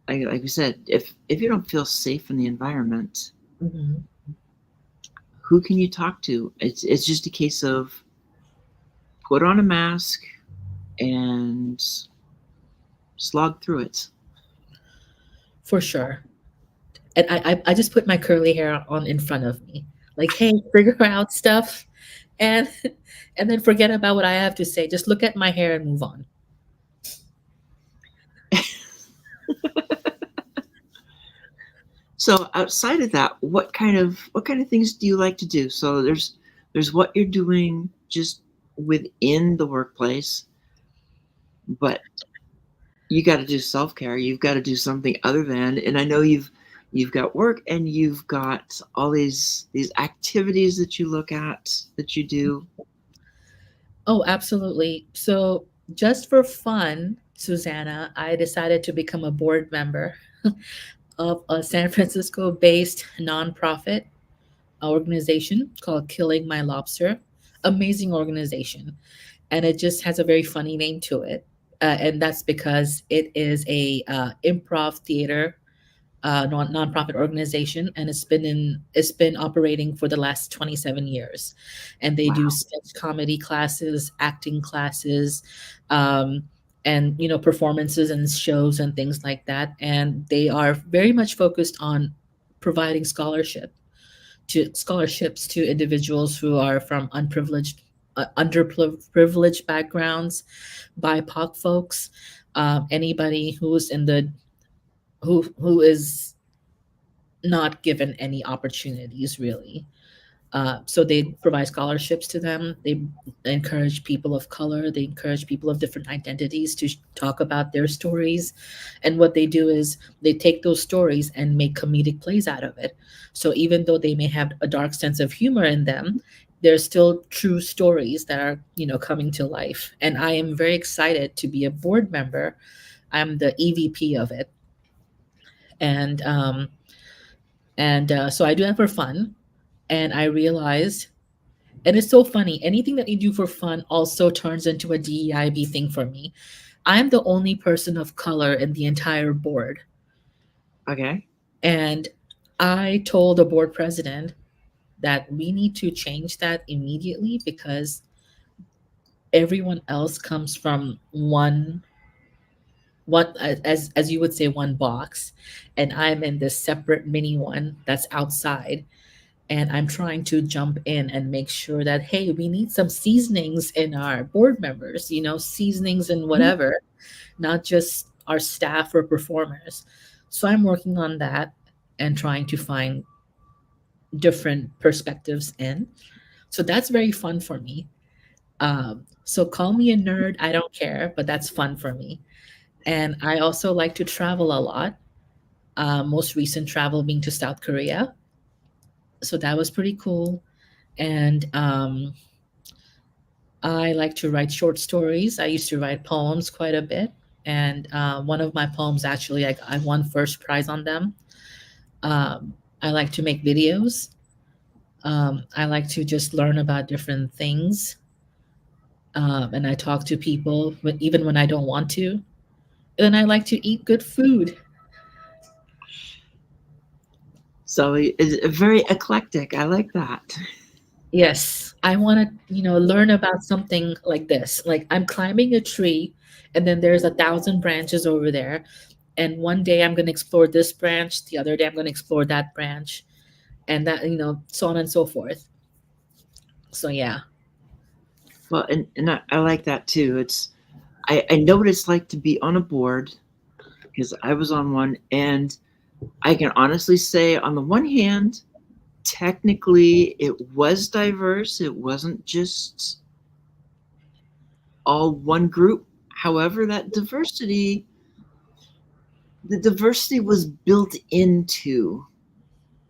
like I said, if you don't feel safe in the environment, mhm. who can you talk to? It's just a case of put on a mask and slog through it. For sure. And I just put my curly hair on in front of me. Like, hey, figure out stuff and and then forget about what I have to say. Just look at my hair and move on. So outside of that, what kind of things do you like to do? So there's what you're doing just within the workplace, but you got to do self-care. You've got to do something other than, and I know you've got work and you've got all these activities that you look at that you do. Oh, absolutely. So, just for fun, Susanna, I decided to become a board member of a San Francisco based nonprofit organization called Killing My Lobster. Amazing organization. And it just has a very funny name to it. And that's because it is a improv theater nonprofit organization, and it's been operating for the last 27 years. And they do Wow. sketch comedy classes, acting classes, um, and performances and shows and things like that. And they are very much focused on providing scholarships to individuals who are from underprivileged backgrounds, BIPOC folks, anybody who's in the who is not given any opportunities really. So they provide scholarships to them. They encourage people of color. They encourage people of different identities to talk about their stories. And what they do is they take those stories and make comedic plays out of it. So even though they may have a dark sense of humor in them, they're still true stories that are, coming to life. And I am very excited to be a board member. I'm the EVP of it. And so I do that for fun. And I realized, and it's so funny, anything that you do for fun also turns into a DEIB thing for me. I'm the only person of color in the entire board. Okay. And I told the board president that we need to change that immediately because everyone else comes from one as you would say one box, and I'm in this separate mini one that's outside. And I'm trying to jump in and make sure that, hey, we need some seasonings in our board members, seasonings and Mhm. whatever, not just our staff or performers. So I'm working on that and trying to find different perspectives in. So that's very fun for me. So call me a nerd, I don't care, but that's fun for me. And I also like to travel a lot. Most recent travel being to South Korea. So that was pretty cool. And I like to write short stories. I used to write poems quite a bit. And one of my poems, actually, I won first prize on them. I like to make videos. I like to just learn about different things. And I talk to people, even when I don't want to. And I like to eat good food. So it's very eclectic. I like that. Yes, I want to, learn about something like this. Like I'm climbing a tree, and then there's 1,000 branches over there. And one day I'm going to explore this branch, the other day I'm going to explore that branch, and that, so on and so forth. So yeah. Well, and I like that too. I know what it's like to be on a board because I was on one, and I can honestly say, on the one hand, technically it was diverse. It wasn't just all one group. However, the diversity was built into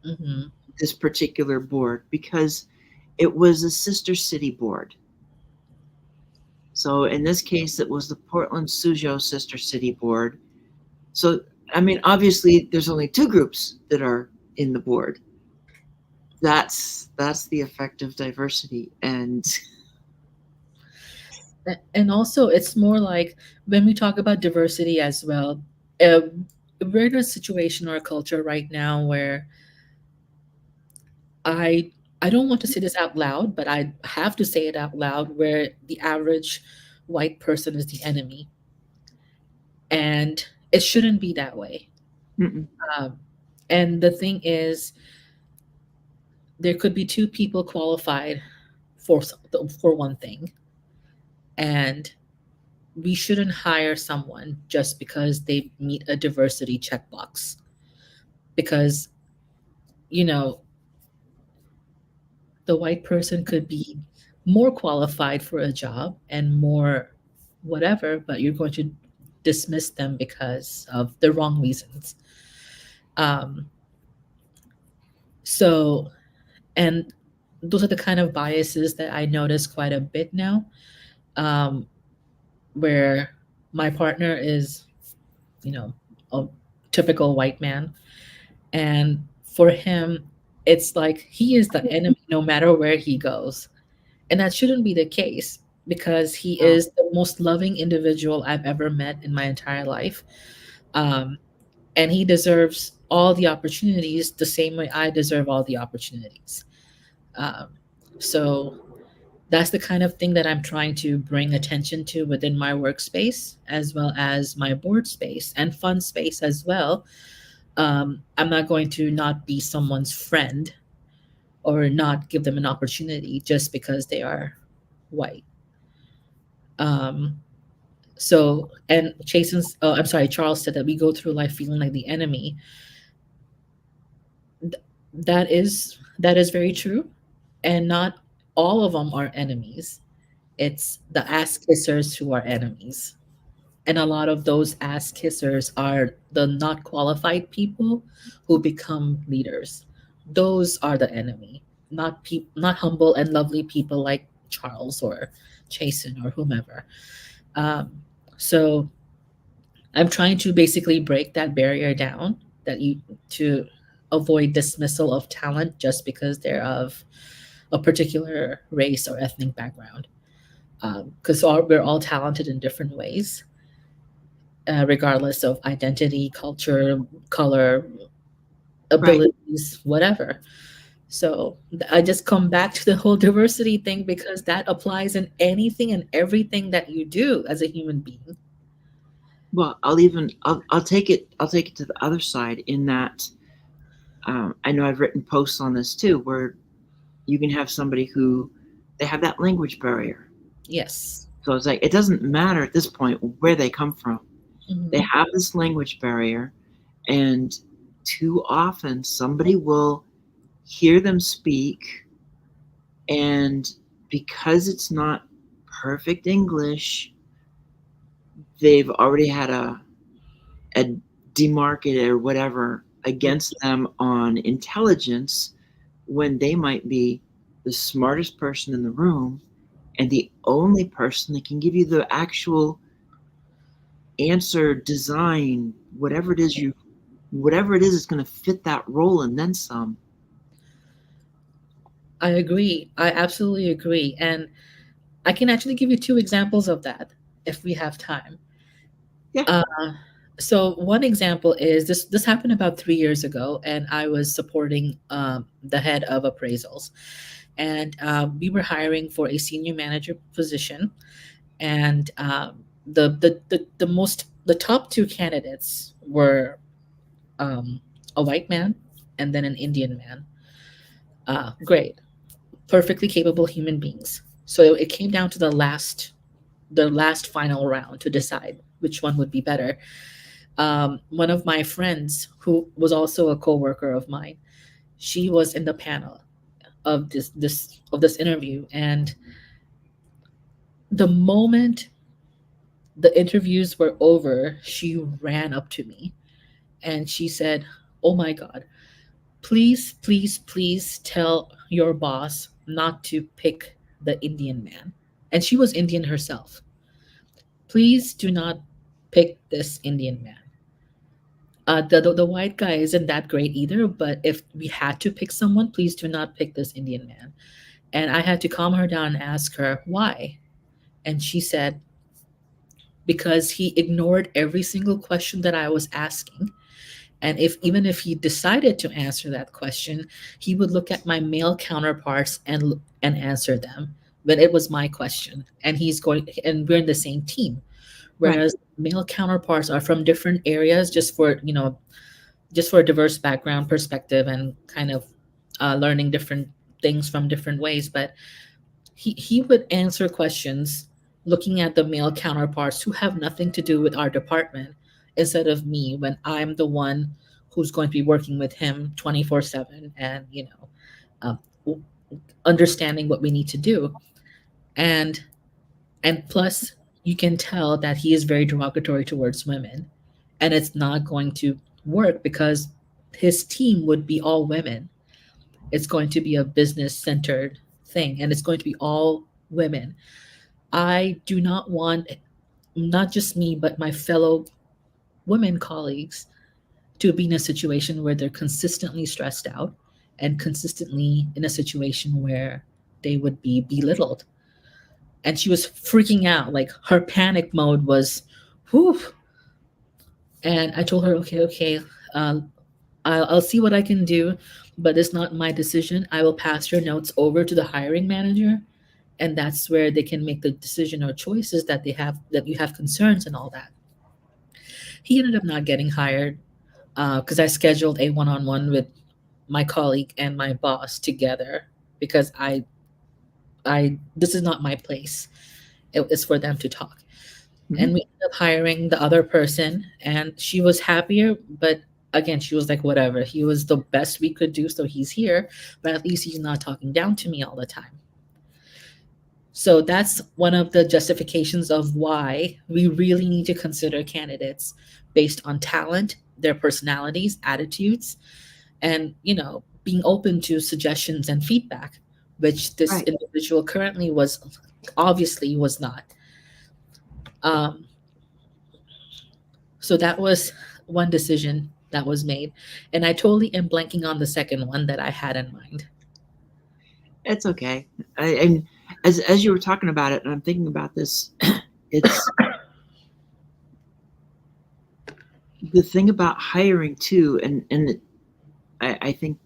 Hmm. this particular board because it was a sister city board. So in this case, it was the Portland Suzhou Sister City Board. So, I mean, obviously, there's only two groups that are in the board. That's the effect of diversity, and And also, it's more like when we talk about diversity as well, uh, we're in a situation or a culture right now where I I don't want to say this out loud, but I have to say it out loud, where the average white person is the enemy, and it shouldn't be that way. mm-mm, Um, and the thing is, there could be two people qualified for one thing, and we shouldn't hire someone just because they meet a diversity checkbox. Because, you know, the white person could be more qualified for a job and more whatever, but you're going to dismiss them because of the wrong reasons. Um, so, and those are the kind of biases that I notice quite a bit now, um, where my partner is, you know, a typical white man. And for him, it's like he is the enemy no matter where he goes. And that shouldn't be the case because he no. is the most loving individual I've ever met in my entire life. Um, and he deserves all the opportunities the same way I deserve all the opportunities. Um, so that's the kind of thing that I'm trying to bring attention to within my workspace, as well as my board space and fun space as well. I'm not going to not be someone's friend or not give them an opportunity just because they are white. Um, so, and I'm sorry, Charles said that we go through life feeling like the enemy. Th- that is very true, and not all of them are enemies. It's the ass kissers who are enemies. And a lot of those ass kissers are the not qualified people who become leaders. Those are the enemy, not humble and lovely people like Charles or Chasen or whomever. Um, so I'm trying to basically break that barrier down that you to avoid dismissal of talent just because they're of a particular race or ethnic background. Because we're all talented in different ways, regardless of identity, culture, color, Right. abilities, whatever. So I just come back to the whole diversity thing because that applies in anything and everything that you do as a human being. Well, I'll take it to the other side in that I know I've written posts on this too, where you can have somebody who they have that language barrier. Yes. So it's like it doesn't matter at this point where they come from. They Hmm. have this language barrier, and too often somebody will hear them speak, and because it's not perfect English, they've already had a demarcated or whatever against them on intelligence when they might be the smartest person in the room and the only person that can give you the actual answer design, whatever it is going to fit that role and then some. I agree. I absolutely agree. And I can actually give you two examples of that if we have time. Yeah. Uh, so one example is this happened about 3 years ago, and I was supporting the head of appraisals, and we were hiring for a senior manager position, and the top two candidates were um, a white man and then an Indian man. Great, perfectly capable human beings. So it came down to the last final round to decide which one would be better. One of my friends, who was also a coworker of mine, she was in the panel of this interview, and the moment the interviews were over, she ran up to me and she said, "Oh my God, please, please, please tell your boss not to pick the Indian man." And she was Indian herself. "Please do not pick this Indian man. The white guy isn't that great either, but if we had to pick someone, please do not pick this Indian man." And I had to calm her down and ask her why. And she said, because he ignored every single question that I was asking. And if even if he decided to answer that question, he would look at my male counterparts and answer them when it was my question. And he's going and we're in the same team. Right. Whereas male counterparts are from different areas just for, just for a diverse background perspective and kind of learning different things from different ways. But he would answer questions looking at the male counterparts who have nothing to do with our department instead of me when I'm the one who's going to be working with him 24/7 and w- understanding what we need to do. And and plus, you can tell that he is very derogatory towards women, and it's not going to work because his team would be all women. It's going to be a business centered thing, and it's going to be all women. I do not want, not just me, but my fellow women colleagues to be in a situation where they're consistently stressed out and consistently in a situation where they would be belittled. And she was freaking out. Like her panic mode was, whew. And I told her, okay, okay, I'll see what I can do, but it's not my decision. I will pass your notes over to the hiring manager, and that's where they can make the decision or choices that they have, that you have concerns and all that. He ended up not getting hired because I scheduled a one-on-one with my colleague and my boss together because I this is not my place. It is for them to talk. Mhm. And we ended up hiring the other person, and she was happier, but again, she was like, whatever. He was the best we could do, so he's here, but at least he's not talking down to me all the time. So that's one of the justifications of why we really need to consider candidates based on talent, their personalities, attitudes, and being open to suggestions and feedback, which this Right. individual currently was obviously was not. Um, so that was one decision that was made, and I totally am blanking on the second one that I had in mind. It's okay. And as you were talking about it, and I'm thinking about this, it's the thing about hiring too, and I think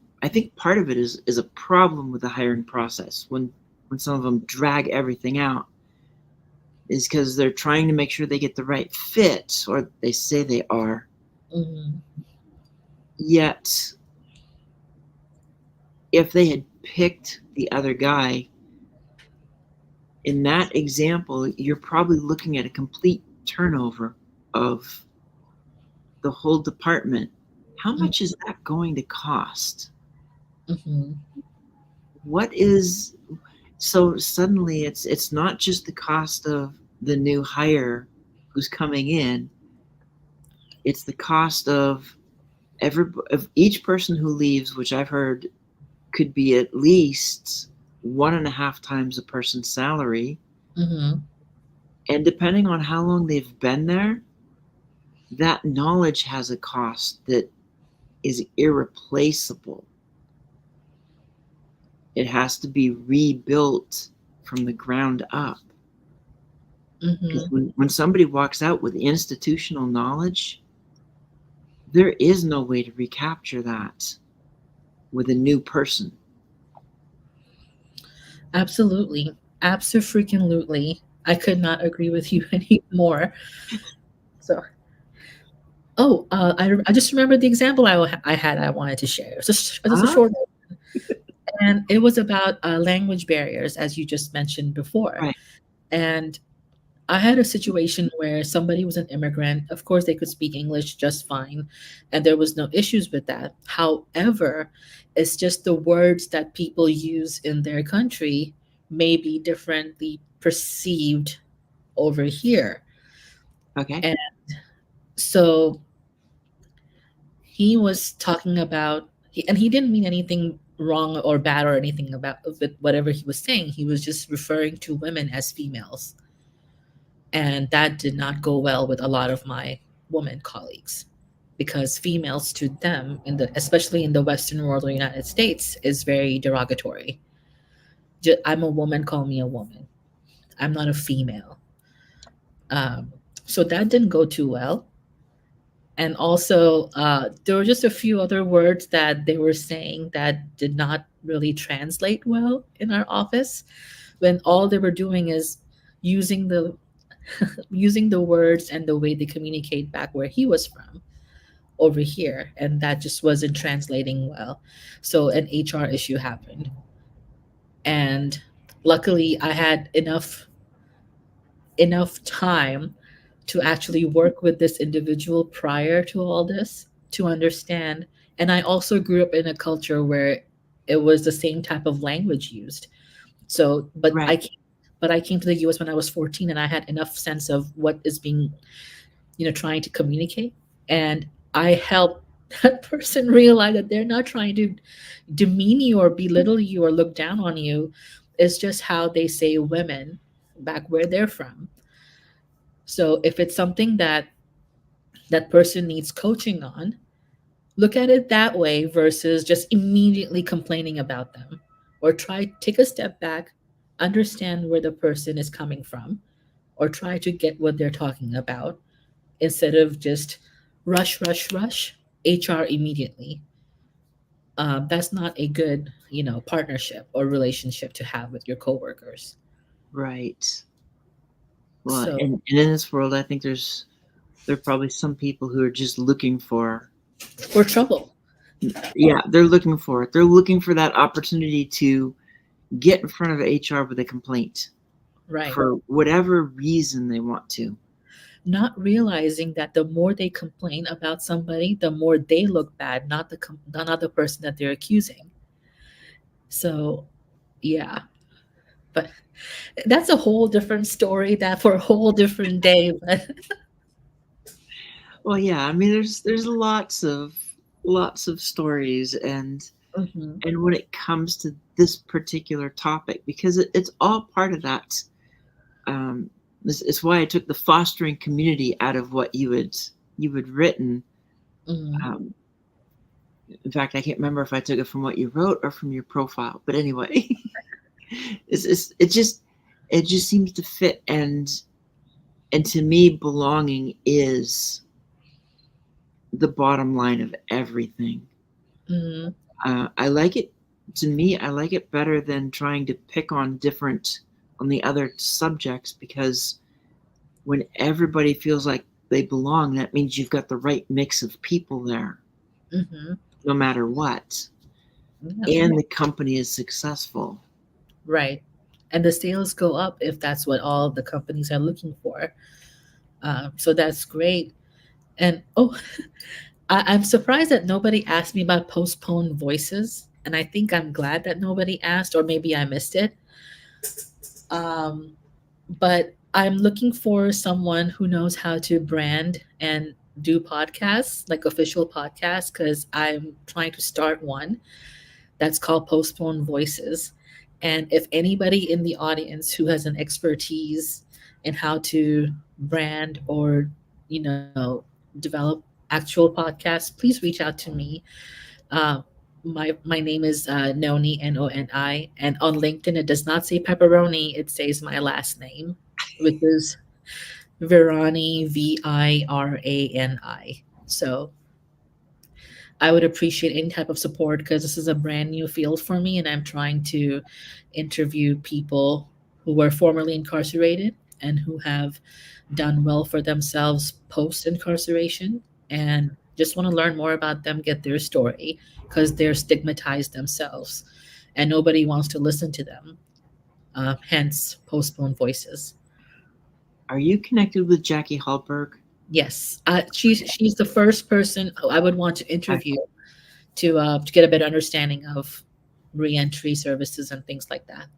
part of it is a problem with the hiring process when some of them drag everything out is because they're trying to make sure they get the right fit, or they say they are. Mhm. Yet, if they had picked the other guy in that example, you're probably looking at a complete turnover of the whole department. How much is that going to cost? Mhm. What is so suddenly it's not just the cost of the new hire who's coming in, it's the cost of each person who leaves, which I've heard could be at least 1.5 times a person's salary. Mhm. And depending on how long they've been there, that knowledge has a cost that is irreplaceable. It has to be rebuilt from the ground up. Because Mhm. when somebody walks out with institutional knowledge, there is no way to recapture that with a new person. Absolutely. Absolutely. I could not agree with you anymore. So, oh, I just remembered the example I had I wanted to share. It's just a Ah, short one, and it was about language barriers, as you just mentioned before. right. And I had a situation where somebody was an immigrant. Of course, they could speak English just fine, and there was no issues with that. However, it's just the words that people use in their country may be differently perceived over here. Okay. And so he was talking about, and he didn't mean anything wrong or bad or anything about with whatever he was saying. He was just referring to women as females. And that did not go well with a lot of my women colleagues because females to them in the especially in the Western world or United States is very derogatory. I'm a woman, call me a woman. I'm not a female. Um, so that didn't go too well. And also, there were just a few other words that they were saying that did not really translate well in our office when all they were doing is using the using the words and the way they communicate back where he was from over here, and that just wasn't translating well. So an HR issue happened, and luckily I had enough time to actually work with this individual prior to all this to understand. And I also grew up in a culture where it was the same type of language used. So, Right. but I came to the US when I was 14 and I had enough sense of what is being, trying to communicate. And I helped that person realize that they're not trying to demean you or belittle you or look down on you. It's just how they say women back where they're from. So if it's something that that person needs coaching on, look at it that way versus just immediately complaining about them. Or try take a step back, understand where the person is coming from, or try to get what they're talking about instead of just rush, rush, rush HR immediately. That's not a good, partnership or relationship to have with your coworkers. Right. Well, So, and in this world, I think there are probably some people who are just looking for, for trouble, yeah, they're looking for it. They're looking for that opportunity to get in front of HR with a complaint right? for whatever reason they want to. Not realizing that the more they complain about somebody, the more they look bad, not the person that they're accusing. So, yeah, but that's a whole different story that for a whole different day. But Well, yeah, I mean, there's lots of stories, Mhm. and when it comes to this particular topic, because it's all part of that. Um, this is why I took the fostering community out of what you had written. Mhm. Um, in fact, I can't remember if I took it from what you wrote or from your profile, but anyway, it just seems to fit, and to me, belonging is the bottom line of everything. Mhm. I like it. To me, I like it better than trying to pick on the other subjects, because when everybody feels like they belong, that means you've got the right mix of people there, Mhm. no matter what, Yeah, and the company is successful. right. And the sales go up if that's what all the companies are looking for. So that's great. And oh, I'm surprised that nobody asked me about postponed voices. And I think I'm glad that nobody asked, or maybe I missed it. Um, but I'm looking for someone who knows how to brand and do podcasts, like official podcasts, because I'm trying to start one that's called Postponed Voices. And if anybody in the audience who has an expertise in how to brand or, develop actual podcasts, please reach out to me. Uh, my name is Noni, Noni, and on LinkedIn it does not say pepperoni; it says my last name, which is Virani, Virani. So I would appreciate any type of support because this is a brand new field for me, and I'm trying to interview people who were formerly incarcerated and who have done well for themselves post incarceration, and just want to learn more about them, get their story because they're stigmatized themselves and nobody wants to listen to them. Hence, postponed voices. Are you connected with Jackie Hallberg? Yes, she's the first person I would want to I, interview to get a better understanding of reentry services and things like that.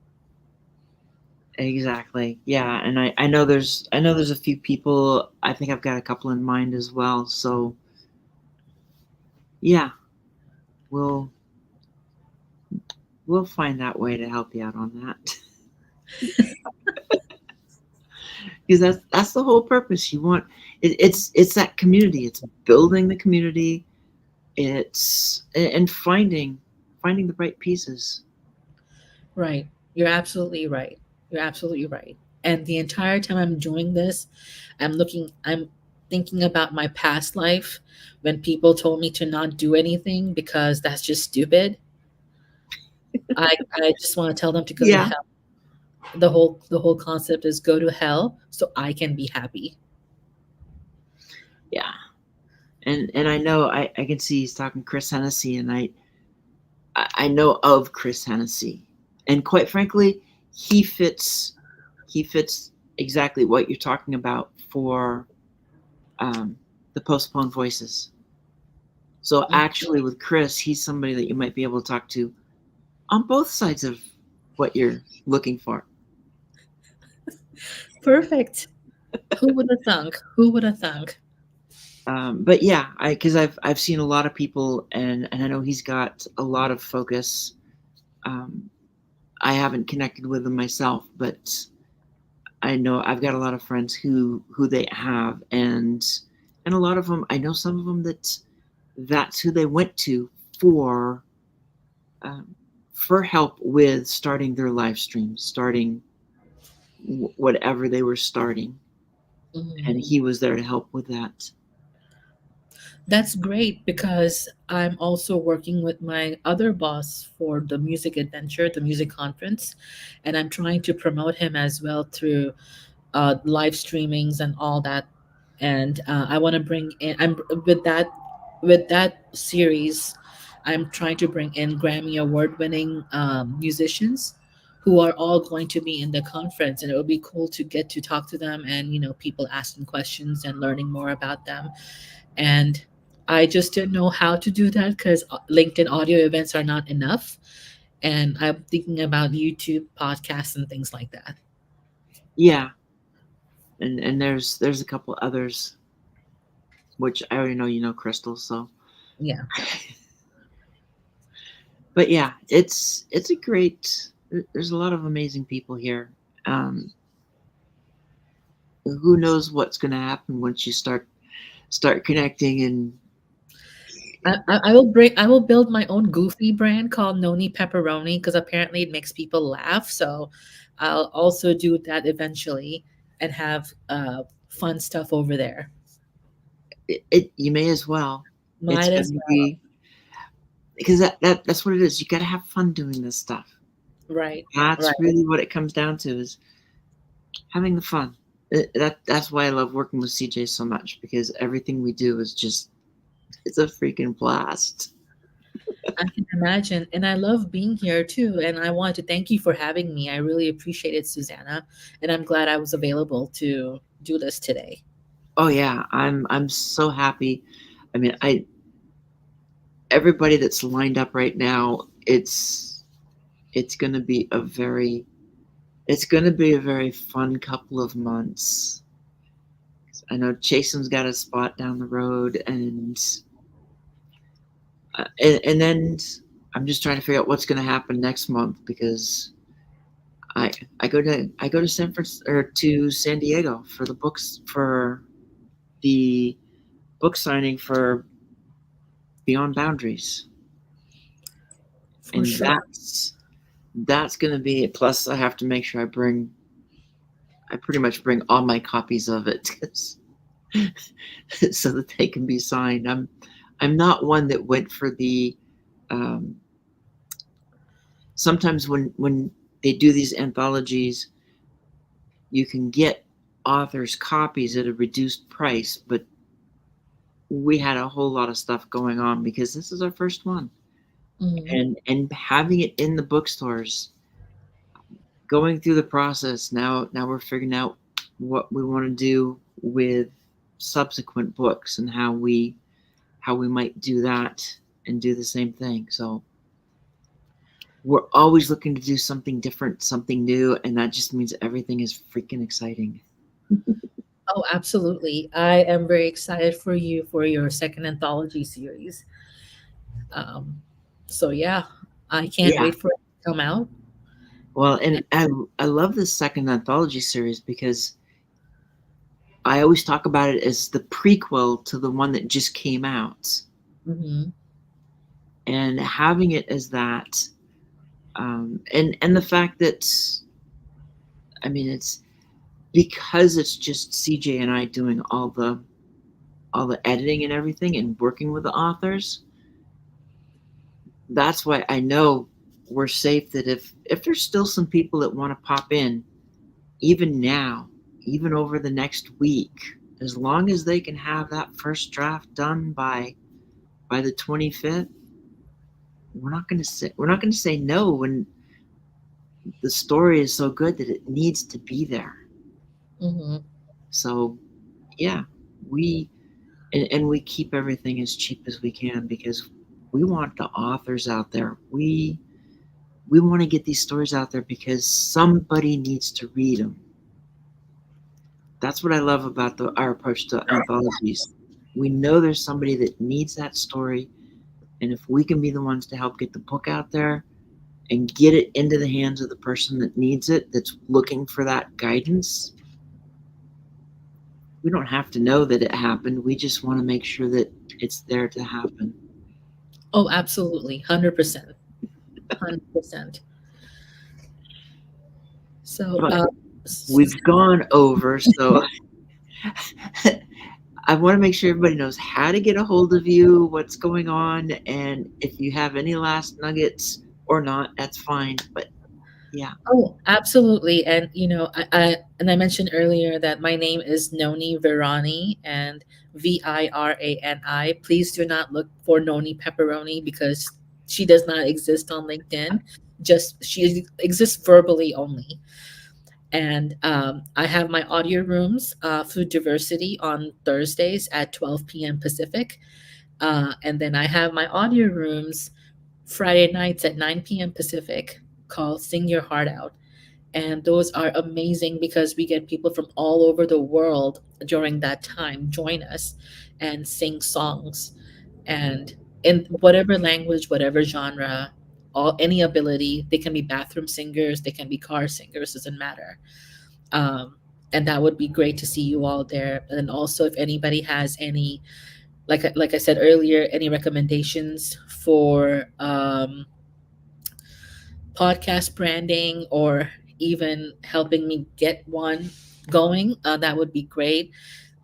Exactly. Yeah, and I know there's a few people. I think I've got a couple in mind as well. So yeah, we'll we'll find that way to help you out on that. Because that's the whole purpose. You want it's that community. It's building the community. It's and finding the right pieces. Right. You're absolutely right. You're absolutely right. And the entire time I'm doing this, I'm thinking about my past life when people told me to not do anything because that's just stupid. I just want to tell them to go to Yeah, hell. The whole concept is go to hell so I can be happy. yeah. And I know I can see he's talking Chris Hennessy, and I know of Chris Hennessy, and quite frankly, he fits he fits exactly what you're talking about for um, the postponed voices. So Mm, actually, with Chris, he's somebody that you might be able to talk to on both sides of what you're looking for. perfect. Who would have thunk? Who would have thunk? But yeah, I because I've seen a lot of people, and I know he's got a lot of focus. Um, I haven't connected with him myself, but I know I've got a lot of friends who they have, and a lot of them. I know some of them that's who they went to for um, for help with starting their live stream, starting whatever they were starting, Mhm. and he was there to help with that. That's great because I'm also working with my other boss for the music adventure, the music conference, and I'm trying to promote him as well through live streamings and all that. And I want to bring in. I'm with that series. I'm trying to bring in Grammy award-winning musicians who are all going to be in the conference, and it would be cool to get to talk to them and people asking questions and learning more about them. And I just didn't know how to do that because LinkedIn audio events are not enough. And I'm thinking about YouTube podcasts and things like that. Yeah, and there's a couple others which I already know you know Crystal. So, Yeah. but yeah, it's a great. There's a lot of amazing people here. Um, who knows what's going to happen once you start connecting and I will build my own goofy brand called Noni Pepperoni because apparently it makes people laugh. So I'll also do that eventually and have fun stuff over there. you may as well. It's Might going as to well. be because that's what it is. You got to have fun doing this stuff. Right. That's Right. really what it comes down to is having the fun. That's why I love working with CJ so much because everything we do is just it's a freaking blast. I can imagine. And I love being here too. And I want to thank you for having me. I really appreciate it, Susanna. And I'm glad I was available to do this today. Oh yeah, I'm so happy. I mean, I everybody that's lined up right now, it's going to be it's going to be a very fun couple of months. I know Chasen's got a spot down the road, and then I'm just trying to figure out what's going to happen next month because I I go to San Francisco or to San Diego for the book signing for Beyond Boundaries, For and sure. that's going to be it. Plus, I have to make sure I pretty much bring all my copies of it so that they can be signed. I'm not one that went for the um, sometimes when they do these anthologies, you can get authors copies at a reduced price, but we had a whole lot of stuff going on because this is our first one, Mhm. and having it in the bookstores, going through the process. Now we're figuring out what we want to do with subsequent books and how we might do that and do the same thing. So we're always looking to do something different, something new, and that just means everything is freaking exciting. Oh, absolutely. I am very excited for you for your second anthology series. Um, so yeah, I can't Yeah. wait for it to come out. Well, and I love this second anthology series because I always talk about it as the prequel to the one that just came out. Hmm. And having it as that, and the fact that, I mean, it's because it's just CJ and I doing all the editing and everything and working with the authors. That's why I know we're safe. That if there's still some people that want to pop in, even now, even over the next week, as long as they can have that first draft done by the 25th, we're not going to say no when the story is so good that it needs to be there. Hmm. So yeah, we and we keep everything as cheap as we can because we want the authors out there. We want to get these stories out there because somebody needs to read them. That's what I love about our approach to anthologies. We know there's somebody that needs that story, and if we can be the ones to help get the book out there and get it into the hands of the person that needs it, that's looking for that guidance, we don't have to know that it happened. We just want to make sure that it's there to happen. Oh, absolutely. 100%. 100%. So, But we've gone over, so I want to make sure everybody knows how to get a hold of you, what's going on, and if you have any last nuggets or not, that's fine. But yeah, oh, absolutely. And I mentioned earlier that my name is Noni Virani and Virani. Please do not look for Noni Pepperoni because she does not exist on LinkedIn. Just she exists verbally only. And I have my audio rooms, Food Diversity, on Thursdays at 12 p.m. Pacific. And then I have my audio rooms Friday nights at 9 p.m. Pacific called Sing Your Heart Out. And those are amazing because we get people from all over the world during that time join us and sing songs. And in whatever language, whatever genre, all any ability, they can be bathroom singers, they can be car singers, doesn't matter. um, and that would be great to see you all there. And also, if anybody has any, like I said earlier, any recommendations for podcast branding or even helping me get one going, that would be great.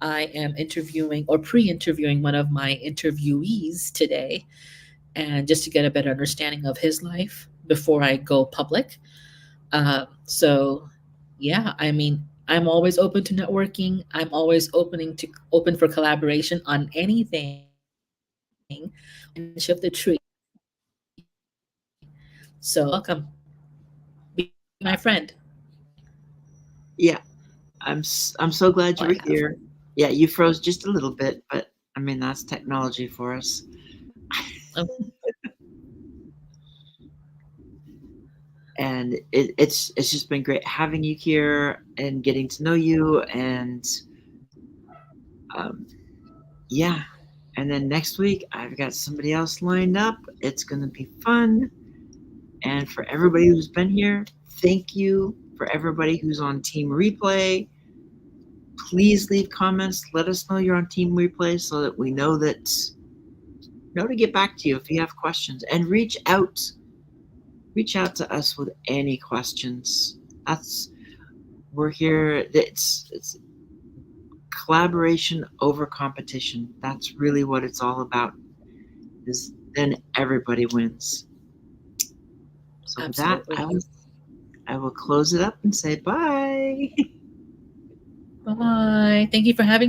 I am interviewing or pre-interviewing one of my interviewees today, and just to get a better understanding of his life before I go public. So yeah, I mean, I'm always open to networking. I'm always open for collaboration on anything. Friendship the tree. So you're welcome. Be my friend. yeah, I'm so glad you All were I have. here. Yeah, you froze just a little bit, but I mean that's technology for us. Oh, And it's just been great having you here and getting to know you, and um, yeah. And then next week I've got somebody else lined up. It's gonna be fun. And for everybody who's been here, thank you. For everybody who's on Team Replay, please leave comments. Let us know you're on Team Replay so that we know to get back to you if you have questions. And reach out to us with any questions. That's We're here. It's collaboration over competition. That's really what it's all about. Is then everybody wins. So with that, absolutely. I will close it up and say bye. Bye. Thank you for having me,